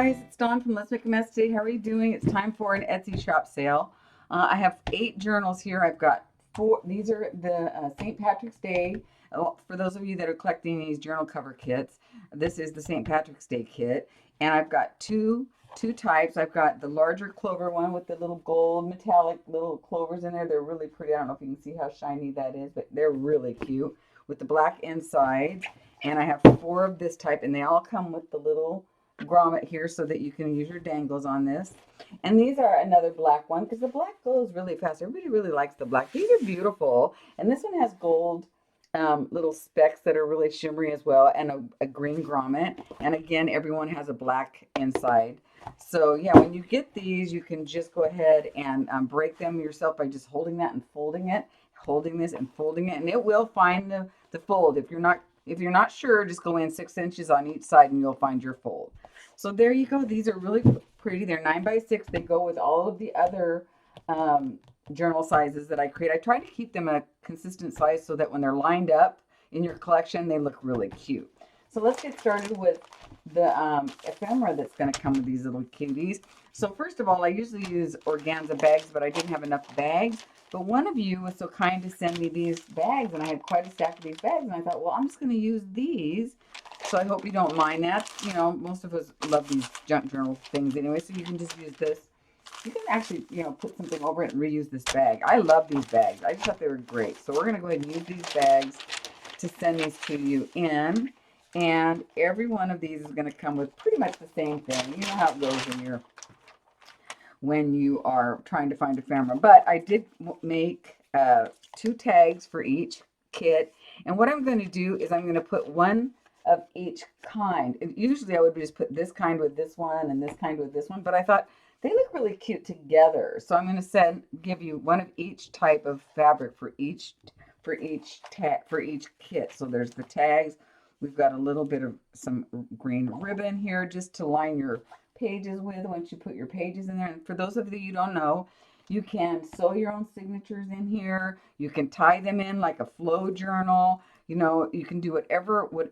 guys, it's Dawn from Let's Make a Mess today. How are you doing? It's time for an Etsy shop sale. I have 8 journals here. I've got 4. These are the St. Patrick's Day. For those of you that are collecting these journal cover kits, this is the St. Patrick's Day kit. And I've got two types. I've got the larger clover one with the little gold metallic little clovers in there. They're really pretty. I don't know if you can see how shiny that is, but they're really cute with the black inside. And I have 4 of this type, and they all come with the little grommet here so that you can use your dangles on this. And these are another black one because the black goes really fast. Everybody really likes the black. These are beautiful. And this one has gold little specks that are really shimmery as well, and a green grommet. And again, everyone has a black inside. So yeah, when you get these, you can just go ahead and break them yourself by just holding that and folding it, holding this and folding it, and it will find the fold. If you're not sure, just go in 6 inches on each side and you'll find your fold. So there you go. These are really pretty. They're 9 by 6. They go with all of the other journal sizes that I create. I try to keep them a consistent size so that when they're lined up in your collection, they look really cute. So let's get started with the ephemera that's going to come with these little cuties. So first of all, I usually use organza bags, but I didn't have enough bags. But one of you was so kind to send me these bags, and I had quite a stack of these bags, and I thought, well, I'm just going to use these. So I hope you don't mind that. You know, most of us love these junk journal things anyway, so you can just use this. You can actually, put something over it and reuse this bag. I love these bags. I just thought they were great. So we're going to go ahead and use these bags to send these to you in. And every one of these is going to come with pretty much the same thing. You know how it goes when you are trying to find ephemera. But I did make 2 tags for each kit. And what I'm going to do is I'm going to put one of each kind. Usually I would just put this kind with this one and this kind with this one. But I thought they look really cute together. So I'm going to give you one of each type of fabric for each kit. So there's the tags. We've got a little bit of some green ribbon here just to line your pages with once you put your pages in there. And for those of you who don't know, you can sew your own signatures in here. You can tie them in like a flow journal. You can do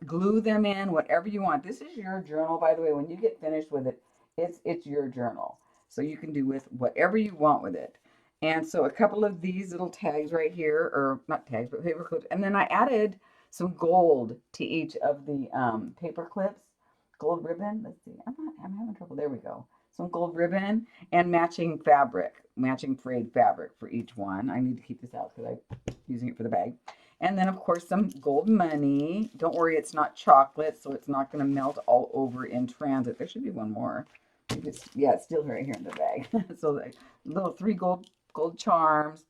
glue them in, whatever you want. This is your journal, by the way. When you get finished with it, it's your journal. So you can do with whatever you want with it. And so a couple of these little tags right here, or not tags, but paper clips. And then I added some gold to each of the paper clips. Gold ribbon. Let's see. I'm having trouble. There we go. Some gold ribbon and matching frayed fabric for each one. I need to keep this out because I'm using it for the bag. And then, of course, some gold money. Don't worry, it's not chocolate, so it's not going to melt all over in transit. There should be one more. It's still right here in the bag. So the little 3 gold charms,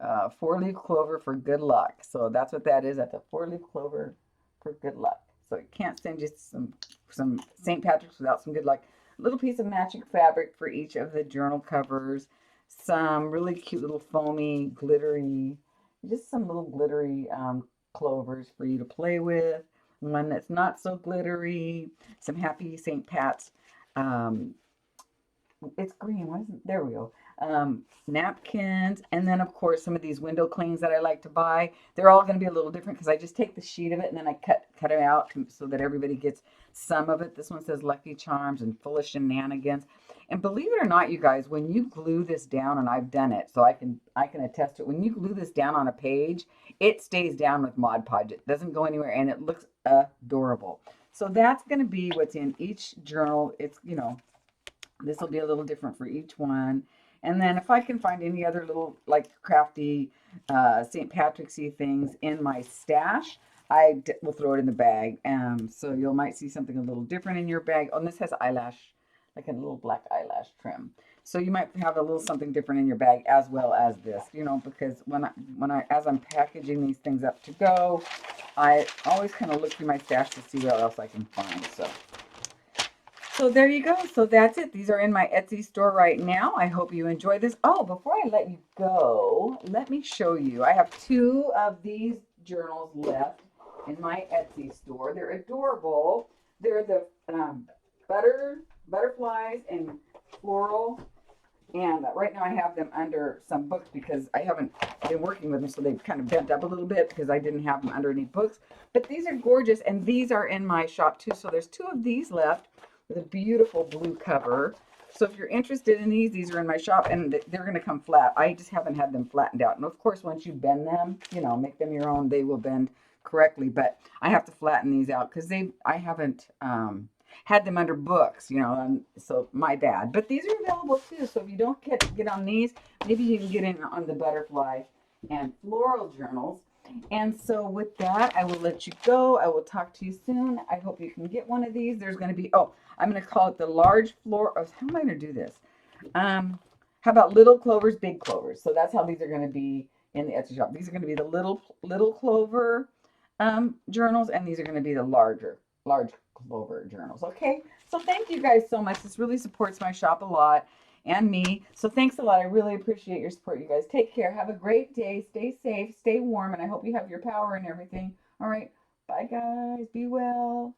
4-leaf clover for good luck. So that's what that is. That's a 4-leaf clover for good luck. So I can't send you some St. Patrick's without some good luck. A little piece of matching fabric for each of the journal covers. Some really cute little foamy, glittery, just some little glittery clovers for you to play with. One that's not so glittery. Some happy St. Pat's. It's green. Why isn't there we go. Napkins, and then of course some of these window clings that I like to buy. They're all going to be a little different because I just take the sheet of it and then I cut it out so that everybody gets some of it. This one says Lucky Charms and Full of Shenanigans. And believe it or not, you guys, when you glue this down, and I've done it, so I can attest to it. When you glue this down on a page, it stays down with Mod Podge. It doesn't go anywhere, and it looks adorable. So that's going to be what's in each journal. It's this will be a little different for each one. And then if I can find any other little like crafty St. Patrick's-y things in my stash, I will throw it in the bag. So you might see something a little different in your bag. Oh, and this has eyelash, like a little black eyelash trim. So you might have a little something different in your bag as well as this, because as I'm packaging these things up to go, I always kind of look through my stash to see what else I can find. So there you go. So that's it. These are in my Etsy store right now. I hope you enjoy this. Oh, before I let you go, let me show you. I have 2 of these journals left in my Etsy store. They're adorable. They're the butterflies and floral. And right now I have them under some books because I haven't been working with them, so they've kind of bent up a little bit because I didn't have them underneath books. But these are gorgeous, and these are in my shop too. So there's 2 of these left. with a beautiful blue cover. So if you're interested in these are in my shop, and they're going to come flat. I just haven't had them flattened out. And of course, once you bend them, you know, make them your own, they will bend correctly. But I have to flatten these out because I haven't had them under books, you know, and so my bad. But these are available too. So if you don't get on these, maybe you can get in on the butterfly and floral journals. And so with that, I will let you go. I will talk to you soon. I hope you can get one of these. There's going to be, oh, I'm going to call it the large floor. Oh, how am I going to do this? How about little clovers, big clovers? So that's how these are going to be in the Etsy shop. These are going to be the little clover journals, and these are going to be the large clover journals. Okay. So thank you guys so much. This really supports my shop a lot and me. So thanks a lot. I really appreciate your support, you guys. Take care. Have a great day. Stay safe. Stay warm. And I hope you have your power and everything. All right. Bye, guys. Be well.